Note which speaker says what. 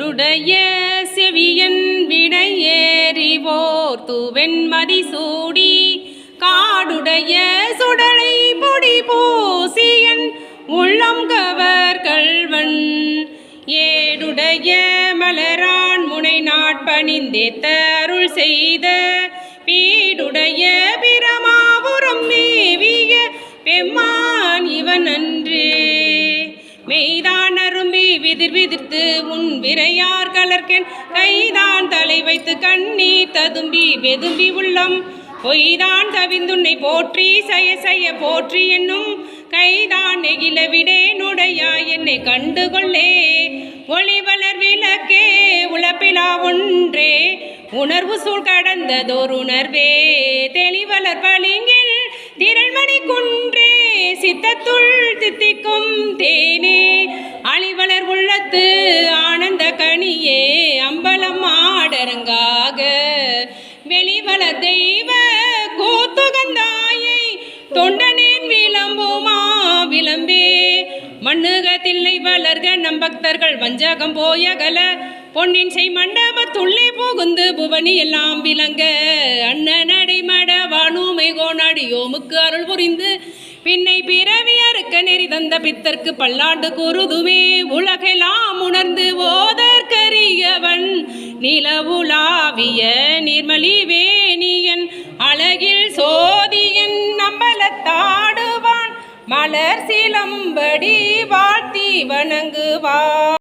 Speaker 1: உடைய செவியன் விடையேறிவோர் தூவெண்மதி சூடி காடுடைய சுடலை பொடி பூசியன் உள்ளம் கவர் கள்வன் ஏடுடைய மலரான் முனை நாட்பணிந்தேத்த அருள் செய்த வீடுடைய பிரமாபுரம் மேவிய பெம்மான் இவன் அன்றே மெய்தான் அரும்பி விதிர் விதிர்த்து உன் விரையார் கலர்கென் கைதான் தலை வைத்து கண்ணீர் ததும்பி வெதும்பி உள்ளம் பொய்தான் தவிந்துன்னை போற்றி செய்ய செய்ய போற்றி என்னும் கைதான் நெகிழ விடேனுடையாய் என்னை கண்டுகொள்ளே ஒளிவளர் விளக்கே உழப்பிலா ஒன்றே உணர்வு சூழ் கடந்ததோர் உணர்வே தெளிவளர் பளிங்கில் திரள்மணி குன்றே சித்தத்துள் தித்திக்கும் தேனே அழிவளர் உள்ளத்து ஆனந்த கனியே அம்பலம் ஆடரங்காக வெளிவளர் தெய்வ கூத்துகந்தாயை தொண்டனேன் விளம்புமா விளம்பே மண்ணுகத்தில்லை வளர்க நம் பக்தர்கள் வஞ்சகம் போயகல பொன்னின் செய் மண்டபத்துள்ளே புகுந்து புவனி எல்லாம் விளங்க அண்ணனடை மட வானுமை கோணடியோமுக்கு அருள் புரிந்து பின்னை பிறவி அறுக்க நெறி தந்த பித்தர்க்கு பல்லாண்டு கூறுதுமே உலகெல்லாம் உணர்ந்து ஓதற்கரியவன் நிலவுலாவிய நிர்மலி வேணியன் அழகில் சோதியன் நம்பலத்தாடுவான் மலர் சிலம்படி வாழ்த்தி வணங்குவான்.